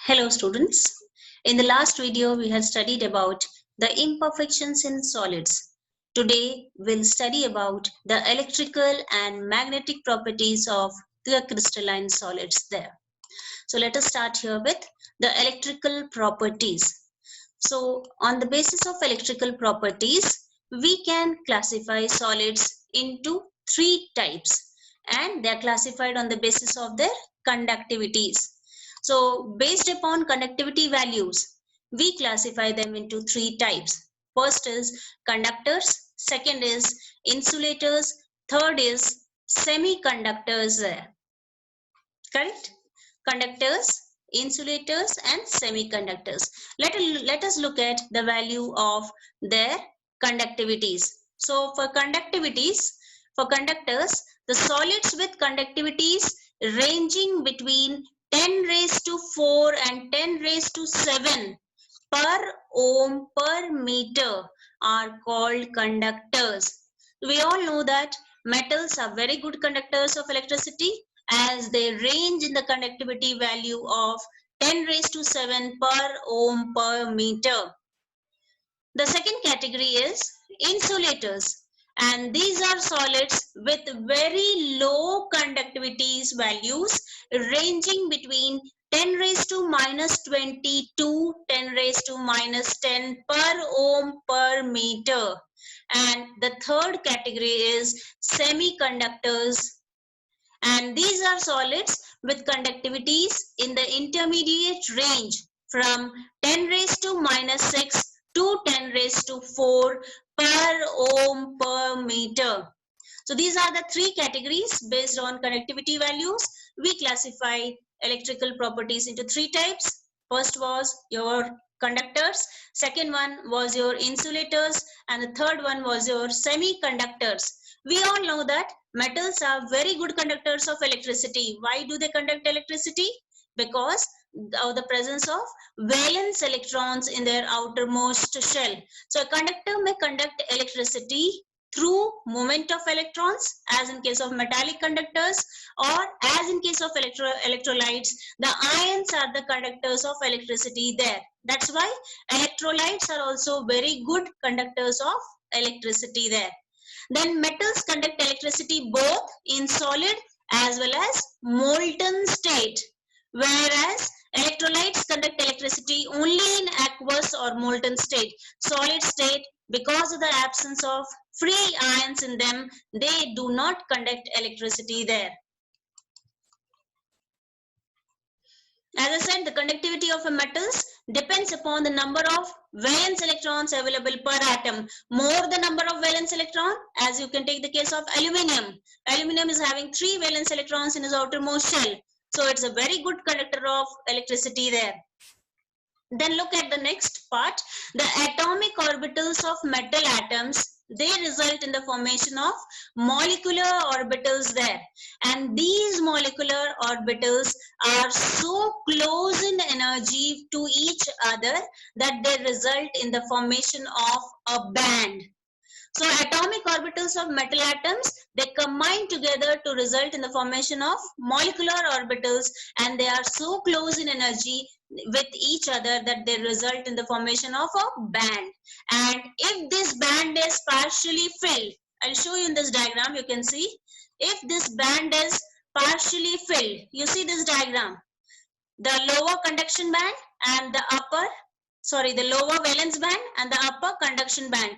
Hello students. In the last video we had studied about the imperfections in solids. Today we'll study about the electrical and magnetic properties of the crystalline solids there. So let us start here with the electrical properties. So on the basis of electrical properties we can classify solids into three types, and they are classified on the basis of their conductivities. So based upon conductivity values, we classify them into three types. First is conductors, second is insulators, third is semiconductors. Correct? Conductors, insulators and semiconductors. Let us look at the value of their conductivities. So for conductivities, for conductors, the solids with conductivities ranging between 10 raised to 4 and 10 raised to 7 per ohm per meter are called conductors. We all know that metals are very good conductors of electricity, as they range in the conductivity value of 10 raised to 7 per ohm per meter. The second category is insulators, and these are solids with very low conductivities values ranging between 10 raised to minus 20 to 10 raised to minus 10 per ohm per meter. And the third category is semiconductors, and these are solids with conductivities in the intermediate range from 10 raised to minus 6 to 10 raised to 4 per ohm per meter. So these are the three categories. Based on conductivity values, we classify electrical properties into three types. First was your conductors, second one was your insulators, and the third one was your semiconductors. We all know that metals are very good conductors of electricity. Why do they conduct electricity? Because of the presence of valence electrons in their outermost shell. So a conductor may conduct electricity through movement of electrons, as in case of metallic conductors, or as in case of electrolytes, the ions are the conductors of electricity there. That's why electrolytes are also very good conductors of electricity there. Then metals conduct electricity both in solid as well as molten state, whereas electrolytes conduct electricity only in aqueous or molten state. Solid state, because of the absence of free ions in them, they do not conduct electricity there. As I said, the conductivity of a metals depends upon the number of valence electrons available per atom. More the number of valence electron, as you can take the case of aluminium. Aluminium is having 3 valence electrons in its outermost shell. So it's a very good conductor of electricity there. Then look at the next part. The atomic orbitals of metal atoms, they result in the formation of molecular orbitals there. And these molecular orbitals are so close in energy to each other that they result in the formation of a band. So atomic orbitals of metal atoms, they combine together to result in the formation of molecular orbitals, and they are so close in energy with each other that they result in the formation of a band. And if this band is partially filled, I'll show you in this diagram, you can see. If this band is partially filled, you see this diagram, the lower conduction band and the the lower valence band and the upper conduction band.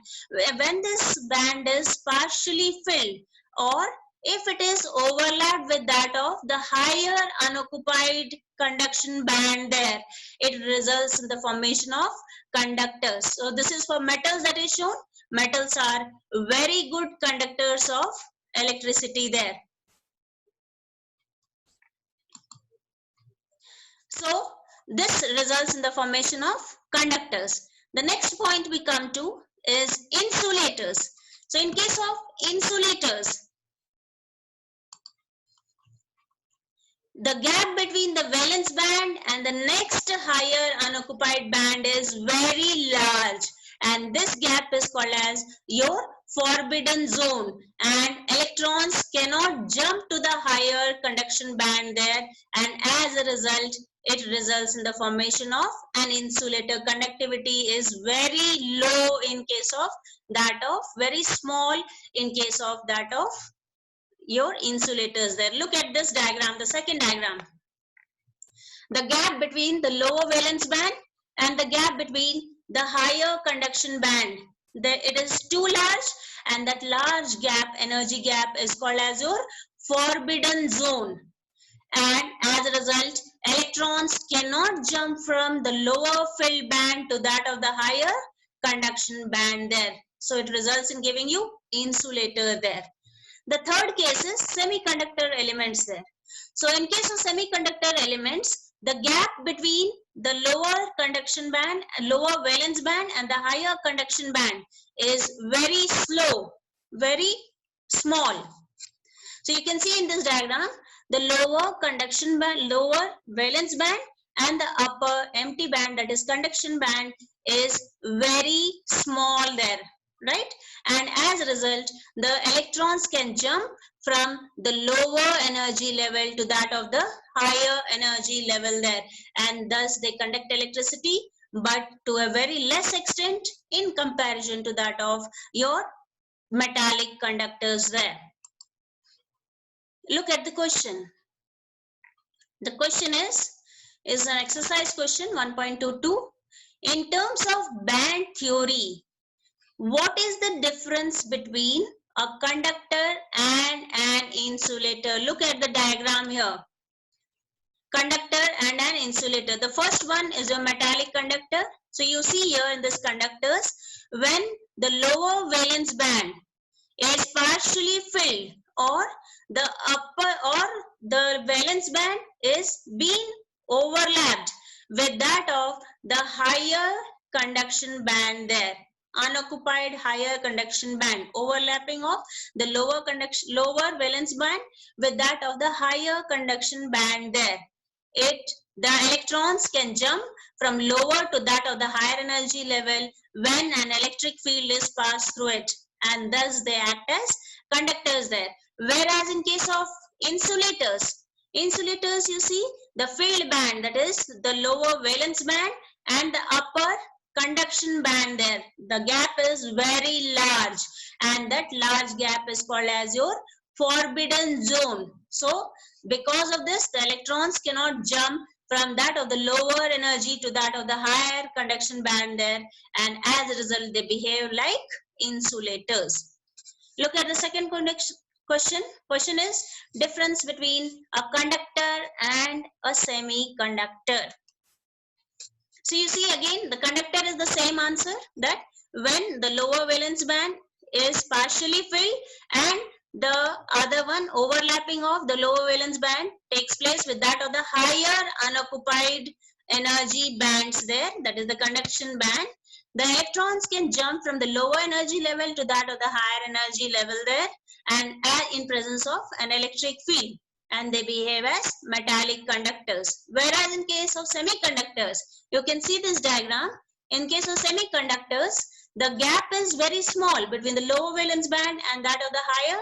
When this band is partially filled, or if it is overlapped with that of the higher unoccupied conduction band there, it results in the formation of conductors. So this is for metals that is shown. Metals are very good conductors of electricity there. So this results in the formation of conductors. The next point we come to is insulators. So in case of insulators, the gap between the valence band and the next higher unoccupied band is very large, and this gap is called as your forbidden zone, and electrons cannot jump to the higher conduction band there, and as a result it results in the formation of an insulator. Conductivity is very low in case of that of, very small in case of that of your insulators there. Look at this diagram, the second diagram. The gap between the lower valence band and the gap between the higher conduction band, it is too large, and that large gap, energy gap, is called as your forbidden zone, and as a result electrons cannot jump from the lower filled band to that of the higher conduction band there. So it results in giving you insulator there. The third case is semiconductor elements there. So in case of semiconductor elements, the gap between the lower conduction band, lower valence band and the higher conduction band is very slow, very small. So you can see in this diagram, the lower conduction band, lower valence band and the upper empty band, that is conduction band, is very small there, right? And as a result, the electrons can jump from the lower energy level to that of the higher energy level there, and thus they conduct electricity, but to a very less extent in comparison to that of your metallic conductors there. Look at the question. The question is an exercise question 1.22. In terms of band theory, what is the difference between a conductor and an insulator? Look at the diagram here. Conductor and an insulator. The first one is a metallic conductor. So you see here in this conductors, when the lower valence band is partially filled, or the upper or the valence band is being overlapped with that of the higher conduction band there, unoccupied higher conduction band, overlapping of the lower valence band with that of the higher conduction band there, the electrons can jump from lower to that of the higher energy level when an electric field is passed through it, and thus they act as conductors there. Whereas in case of insulators, you see the filled band, that is the lower valence band and the upper conduction band there, the gap is very large, and that large gap is called as your forbidden zone. So because of this, the electrons cannot jump from that of the lower energy to that of the higher conduction band there, and as a result they behave like insulators. Look at the second question. Question is difference between a conductor and a semiconductor. So you see again the conductor is the same answer, that when the lower valence band is partially filled and the other one overlapping of the lower valence band takes place with that of the higher unoccupied energy bands there, that is the conduction band, the electrons can jump from the lower energy level to that of the higher energy level there, and in presence of an electric field, and they behave as metallic conductors. Whereas in case of semiconductors, you can see this diagram. In case of semiconductors, the gap is very small between the lower valence band and that of the higher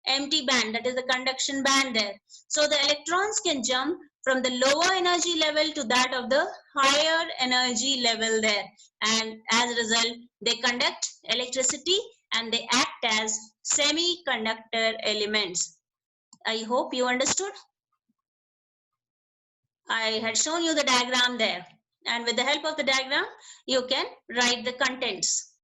empty band, that is the conduction band there. So the electrons can jump from the lower energy level to that of the higher energy level there, and as a result they conduct electricity and they act as semiconductor elements. I hope you understood. I had shown you the diagram there, and with the help of the diagram you can write the contents.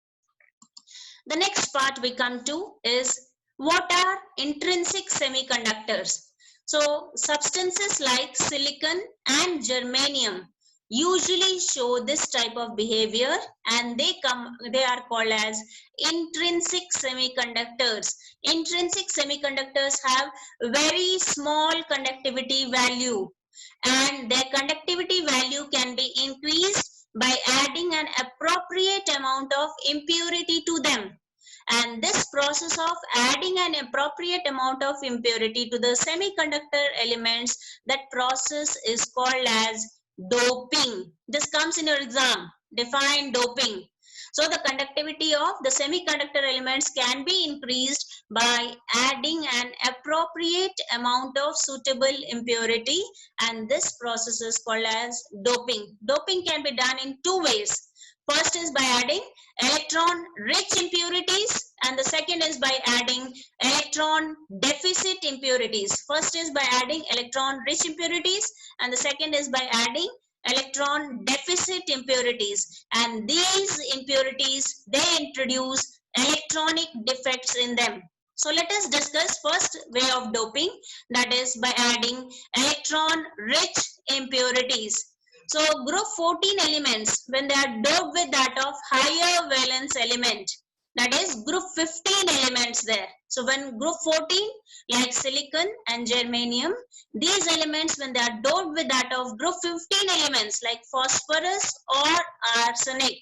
The next part we come to is what are intrinsic semiconductors. So substances like silicon and germanium usually show this type of behavior, and they are called as intrinsic semiconductors. Intrinsic semiconductors have very small conductivity value, and their conductivity value can be increased by adding an appropriate amount of impurity to them. And this process of adding an appropriate amount of impurity to the semiconductor elements, that process is called as doping. This comes in your exam. Define doping. So the conductivity of the semiconductor elements can be increased by adding an appropriate amount of suitable impurity, and this process is called as doping. Doping can be done in two ways. First is by adding electron rich impurities, and the second is by adding electron deficit impurities. First is by adding electron rich impurities, and the second is by adding electron deficit impurities, and these impurities, they introduce electronic defects in them. So let us discuss first way of doping, that is by adding electron rich impurities. So group 14 elements, when they are doped with that of higher valence element, that is group 15 elements there. So when group 14 like silicon and germanium, these elements, when they are doped with that of group 15 elements like phosphorus or arsenic,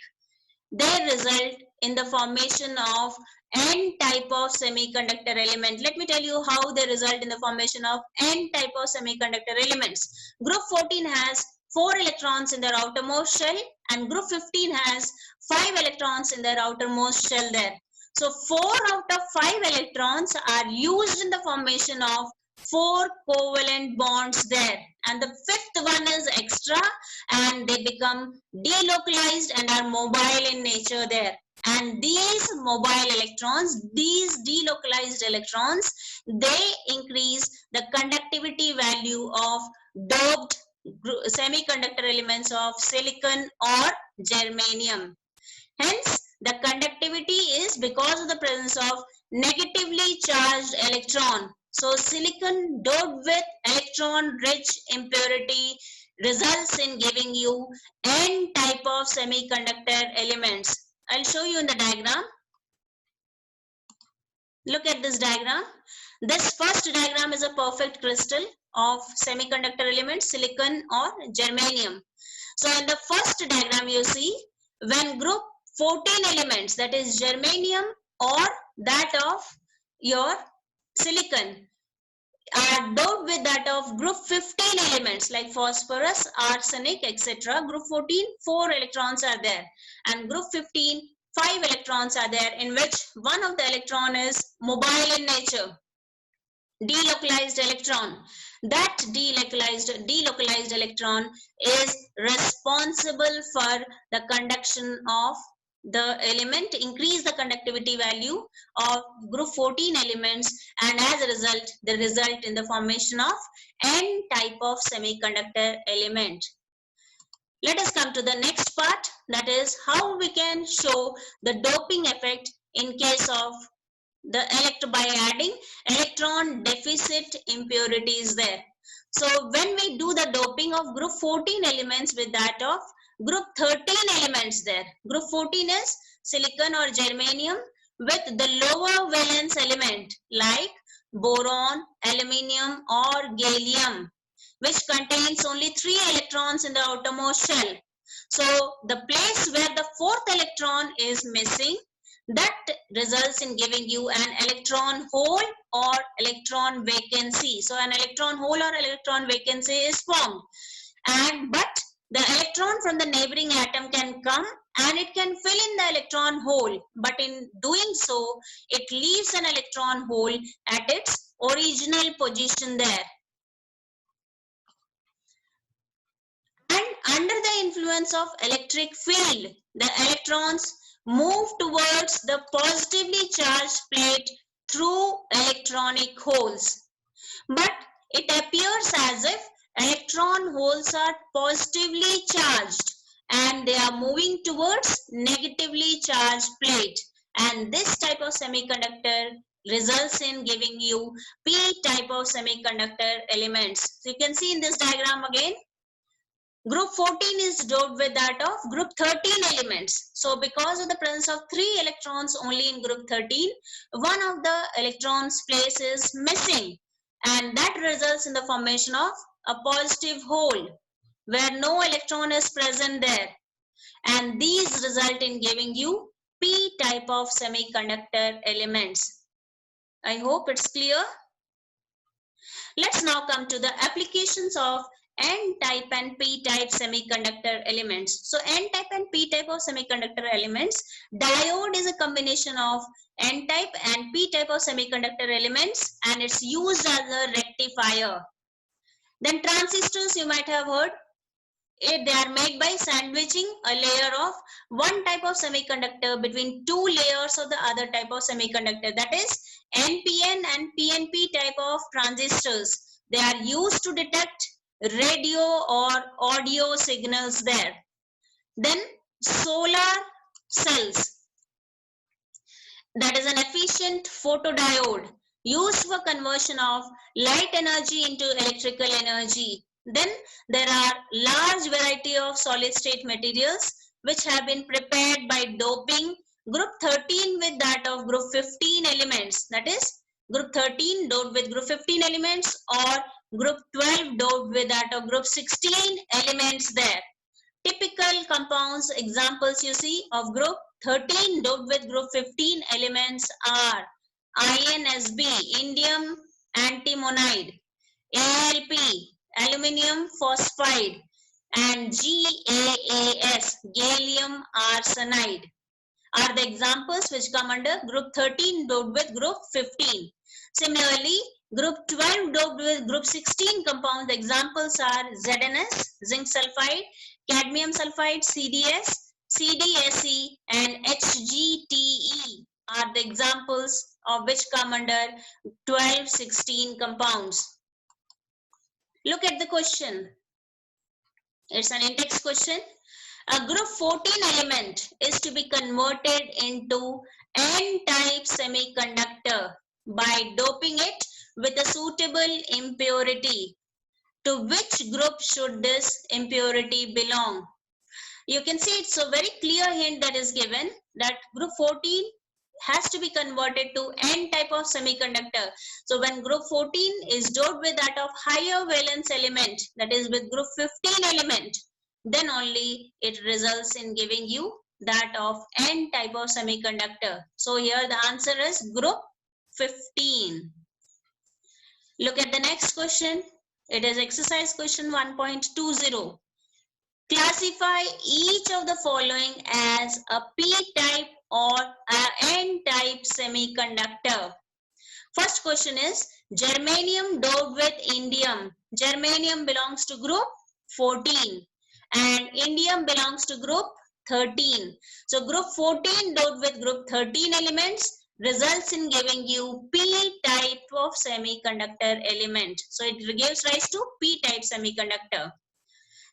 they result in the formation of N type of semiconductor element. Let me tell you how they result in the formation of N type of semiconductor elements. Group 14 has 4 electrons in their outermost shell, and group 15 has 5 electrons in their outermost shell there. So 4 out of 5 electrons are used in the formation of 4 covalent bonds there, and the fifth one is extra, and they become delocalized and are mobile in nature there. And these mobile electrons, these delocalized electrons, they increase the conductivity value of doped semiconductor elements of silicon or germanium. Hence, the conductivity is because of the presence of negatively charged electron. So, silicon doped with electron-rich impurity results in giving you N type of semiconductor elements. I'll show you in the diagram. Look at this diagram. This first diagram is a perfect crystal of semiconductor elements, silicon or germanium. So in the first diagram you see, when group 14 elements, that is germanium or that of your silicon, are doped with that of group 15 elements like phosphorus, arsenic, etc. Group 14, 4 electrons are there, and group 15, 5 electrons are there, in which one of the electron is mobile in nature, delocalized electron. That delocalized electron is responsible for the conduction of the element, increase the conductivity value of group 14 elements, and as a result, the result in the formation of N type of semiconductor element. Let us come to the next part, that is how we can show the doping effect in case of by adding electron deficit impurities there. So when we do the doping of group 14 elements with that of group 13 elements there, group 14 is silicon or germanium with the lower valence element like boron, aluminium or gallium, which contains only 3 electrons in the outermost shell. So the place where the fourth electron is missing, that results in giving you an electron hole or electron vacancy. So an electron hole or electron vacancy is formed, but the electron from the neighboring atom can come and it can fill in the electron hole, but in doing so it leaves an electron hole at its original position there. And under the influence of electric field, the electrons move towards the positively charged plate through electronic holes. But it appears as if electron holes are positively charged and they are moving towards negatively charged plate. And this type of semiconductor results in giving you P type of semiconductor elements. So you can see in this diagram again, group 14 is doped with that of group 13 elements. So because of the presence of 3 electrons only in group 13, one of the electrons place is missing, and that results in the formation of a positive hole where no electron is present there, and these result in giving you P type of semiconductor elements. I hope it's clear. Let's now come to the applications of N-type and P-type semiconductor elements. So N-type and P-type of semiconductor elements. Diode is a combination of N-type and P-type of semiconductor elements, and it's used as a rectifier. Then transistors, you might have heard. They are made by sandwiching a layer of one type of semiconductor between two layers of the other type of semiconductor. That is NPN and PNP type of transistors. They are used to detect radio or audio signals there. Then solar cells. That is an efficient photodiode used for conversion of light energy into electrical energy. Then there are large variety of solid state materials which have been prepared by doping group 13 with that of group 15 elements. That is group 13 doped with group 15 elements, or group 12 doped with that of group 16 elements there. Typical compounds examples you see of group 13 doped with group 15 elements are INSB, indium antimonide, ALP, aluminium phosphide, and GAAS, gallium arsenide are the examples which come under group 13 doped with group 15. Similarly, group 12 doped with group 16 compounds examples are ZNS, zinc sulfide, cadmium sulfide, CDS, CDSE, and HGTE are the examples of which come under 12-16 compounds. Look at the question. It's an in-text question. A group 14 element is to be converted into N-type semiconductor by doping it with a suitable impurity. To which group should this impurity belong? You can see it's a very clear hint that is given that group 14 has to be converted to N-type of semiconductor. So when group 14 is doped with that of higher valence element, that is with group 15 element, then only it results in giving you that of N-type of semiconductor. So here the answer is group 15. Look at the next question. It is exercise question 1.20. Classify each of the following as a P-type or a N-type semiconductor. First question is germanium doped with indium. Germanium belongs to group 14 and indium belongs to group 13. So group 14 doped with group 13 elements results in giving you P-type of semiconductor element. So it gives rise to P-type semiconductor.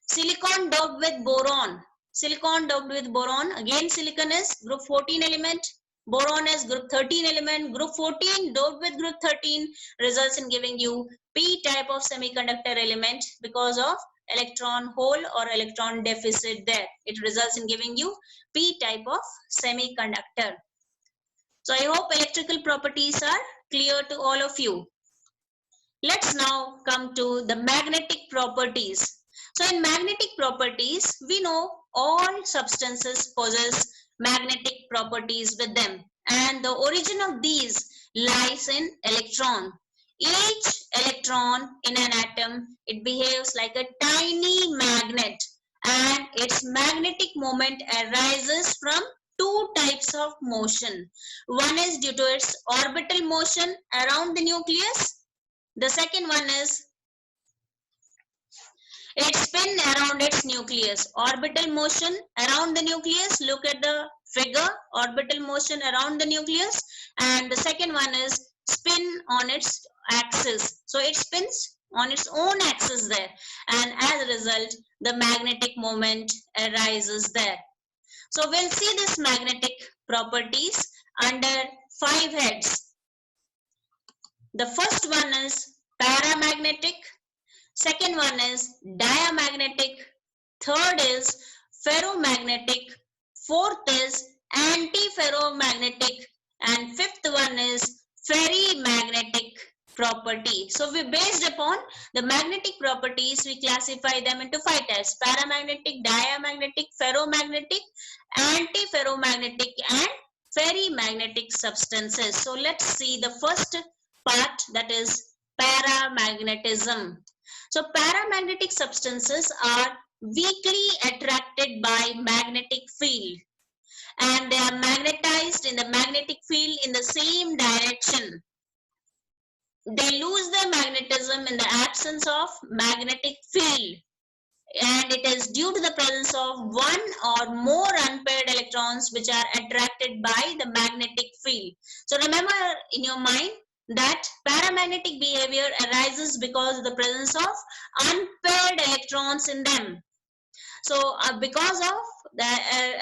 Silicon doped with boron. Silicon doped with boron. Again silicon is group 14 element. Boron is group 13 element. Group 14 doped with group 13 results in giving you P-type of semiconductor element because of electron hole or electron deficit there. It results in giving you P-type of semiconductor. So I hope electrical properties are clear to all of you. Let's now come to the magnetic properties. So in magnetic properties, we know all substances possess magnetic properties with them, and the origin of these lies in electron. Each electron in an atom, it behaves like a tiny magnet, and its magnetic moment arises from two types of motion. One is due to its orbital motion around the nucleus. The second one is its spin around its nucleus. Orbital motion around the nucleus. Look at the figure. Orbital motion around the nucleus. And the second one is spin on its axis. So it spins on its own axis there. And as a result, the magnetic moment arises there. So we'll see this magnetic properties under 5 heads. The first one is paramagnetic. Second one is diamagnetic. Third is ferromagnetic. Fourth is antiferromagnetic. And fifth one is ferrimagnetic property. So we based upon the magnetic properties, we classify them into 5 types: paramagnetic, diamagnetic, ferromagnetic, antiferromagnetic, and ferrimagnetic substances. So let's see the first part, that is paramagnetism. So paramagnetic substances are weakly attracted by magnetic field, and they are magnetized in the magnetic field in the same direction. They lose their magnetism in the absence of magnetic field, and it is due to the presence of one or more unpaired electrons which are attracted by the magnetic field. So remember in your mind that paramagnetic behavior arises because of the presence of unpaired electrons in them. So because of the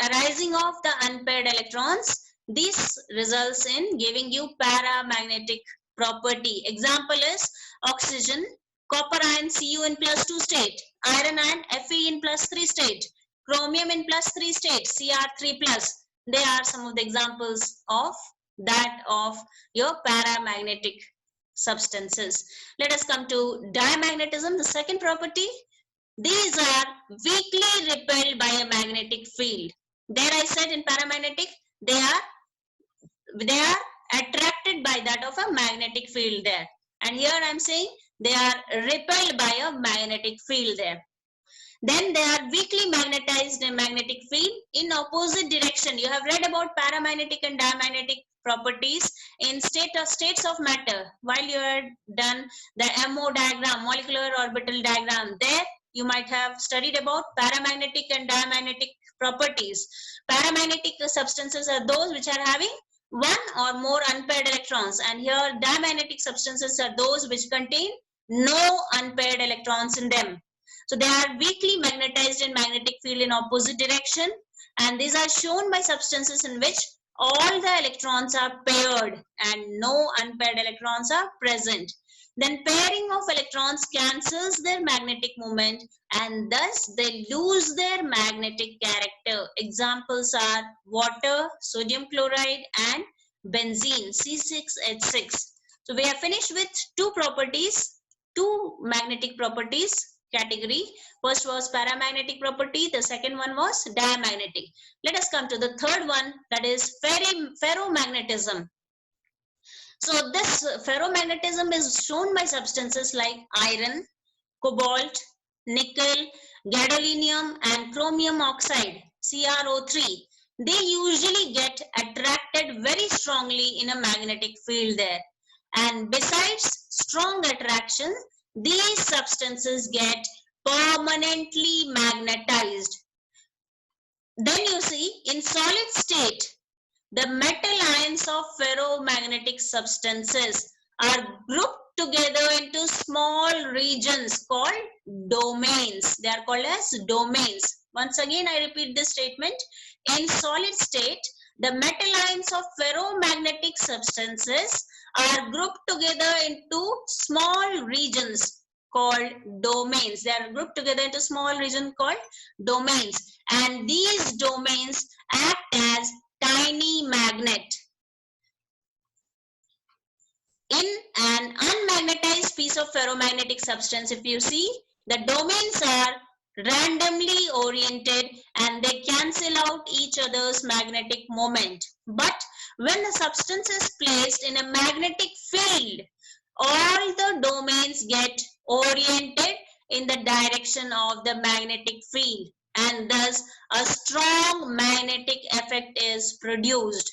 arising of the unpaired electrons, this results in giving you paramagnetic property. Example is oxygen, copper ion Cu in +2 state, iron ion Fe in +3 state, chromium in +3 state, Cr3+. They are some of the examples of that of your paramagnetic substances. Let us come to diamagnetism, the second property. These are weakly repelled by a magnetic field. There I said in paramagnetic, they are attracted by that of a magnetic field there. And here I am saying they are repelled by a magnetic field there. Then they are weakly magnetized in magnetic field in opposite direction. You have read about paramagnetic and diamagnetic properties in states of matter while you had done the MO diagram, molecular orbital diagram. There you might have studied about paramagnetic and diamagnetic properties. Paramagnetic substances are those which are having one or more unpaired electrons, and here diamagnetic substances are those which contain no unpaired electrons in them. So they are weakly magnetized in magnetic field in opposite direction, and these are shown by substances in which all the electrons are paired and no unpaired electrons are present. Then pairing of electrons cancels their magnetic moment, and thus they lose their magnetic character. Examples are water, sodium chloride, and benzene, C6H6. So we have finished with two magnetic properties category. First was paramagnetic property, the second one was diamagnetic. Let us come to the third one, that is ferromagnetism. So this ferromagnetism is shown by substances like iron, cobalt, nickel, gadolinium, and chromium oxide, CrO3. They usually get attracted very strongly in a magnetic field there. And besides strong attraction, these substances get permanently magnetized. Then you see, in solid state, the metal ions of ferromagnetic substances are grouped together into small regions called domains. They are called as domains. Once again, I repeat this statement. In solid state, the metal ions of ferromagnetic substances are grouped together into small regions called domains. They are grouped together into small regions called domains, and these domains act as tiny magnet. In an unmagnetized piece of ferromagnetic substance, if you see, the domains are randomly oriented and they cancel out each other's magnetic moment. But when the substance is placed in a magnetic field, all the domains get oriented in the direction of the magnetic field, and thus a strong magnetic effect is produced.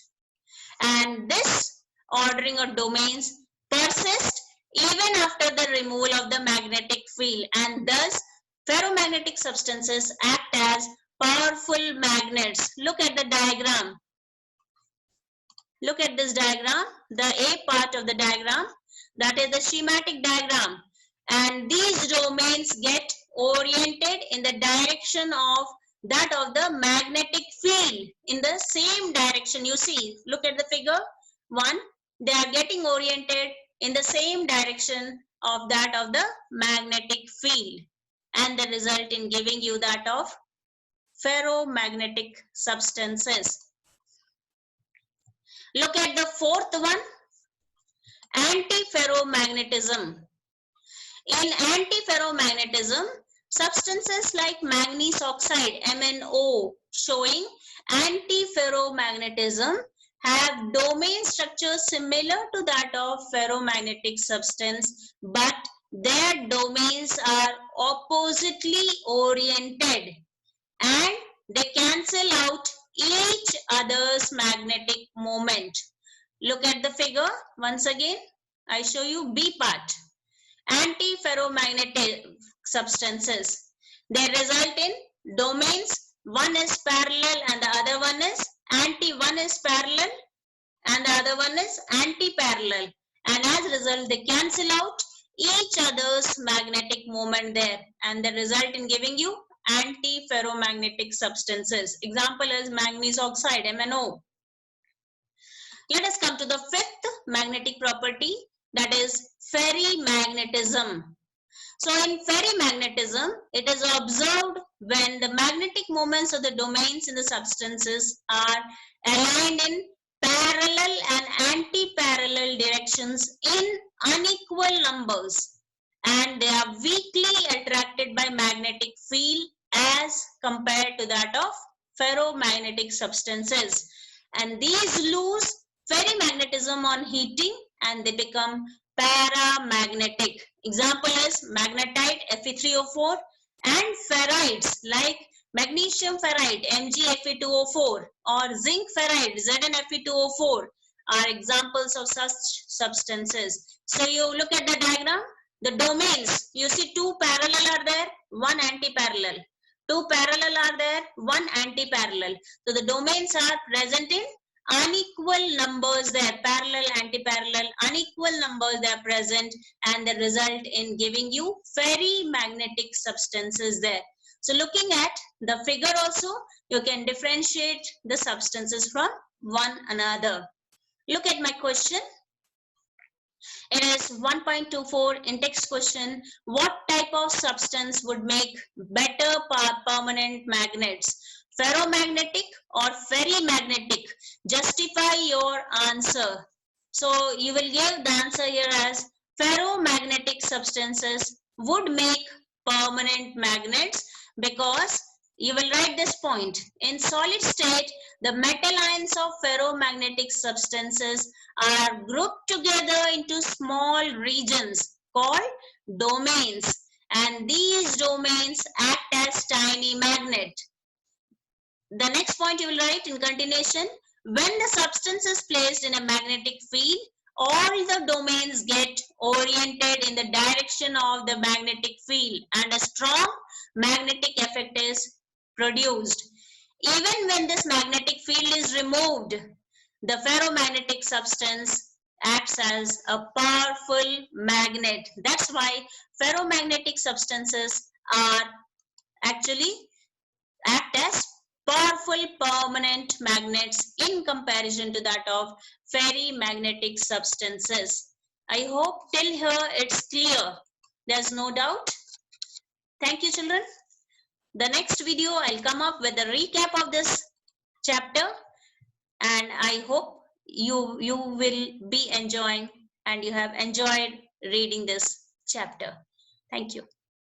And this ordering of domains persists even after the removal of the magnetic field, and thus ferromagnetic substances act as powerful magnets. Look at the diagram. Look at this diagram, the A part of the diagram, that is the schematic diagram, and these domains get oriented in the direction of that of the magnetic field in the same direction. You see, look at the figure 1, they are getting oriented in the same direction of that of the magnetic field, and the result in giving you that of ferromagnetic substances. Look at the fourth one, antiferromagnetism. In antiferromagnetism, substances like manganese oxide, MnO, showing antiferromagnetism, have domain structures similar to that of ferromagnetic substance, but their domains are oppositely oriented and they cancel out each other's magnetic moment. Look at the figure once again. I show you B part. Antiferromagnetic substances. They result in domains. One is parallel and the other one is anti. One is parallel and the other one is anti-parallel. And as a result, they cancel out each other's magnetic moment there. And the result in giving you antiferromagnetic substances. Example is manganese oxide, MnO. Let us come to the fifth magnetic property, that is ferrimagnetism. So in ferrimagnetism, it is observed when the magnetic moments of the domains in the substances are aligned in parallel and anti-parallel directions in unequal numbers, and they are weakly attracted by magnetic field as compared to that of ferromagnetic substances. And these lose ferrimagnetism on heating and they become paramagnetic. Example is magnetite Fe3O4 and ferrites like magnesium ferrite MgFe2O4 or zinc ferrite ZnFe2O4 are examples of such substances. So you look at the diagram, the domains, you see two parallel are there, one anti-parallel. Two parallel are there, one anti-parallel. So the domains are present in unequal numbers there, parallel, anti-parallel, unequal numbers they are present, and they result in giving you ferrimagnetic substances there. So looking at the figure also, you can differentiate the substances from one another. Look at my question. It is 1.24 in text question. What type of substance would make better permanent magnets? Ferromagnetic or ferrimagnetic? Justify your answer. So you will give the answer here as ferromagnetic substances would make permanent magnets because you will write this point. In solid state, the metal ions of ferromagnetic substances are grouped together into small regions called domains, and these domains act as tiny magnet. The next point you will write in continuation, when the substance is placed in a magnetic field, all the domains get oriented in the direction of the magnetic field and a strong magnetic effect is produced. Even when this magnetic field is removed, the ferromagnetic substance acts as a powerful magnet. That's why ferromagnetic substances are actually act as powerful permanent magnets in comparison to that of ferrimagnetic substances. I hope till here it's clear. There's no doubt. Thank you, children. The next video I'll come up with a recap of this chapter, and I hope you will be enjoying and you have enjoyed reading this chapter. Thank you.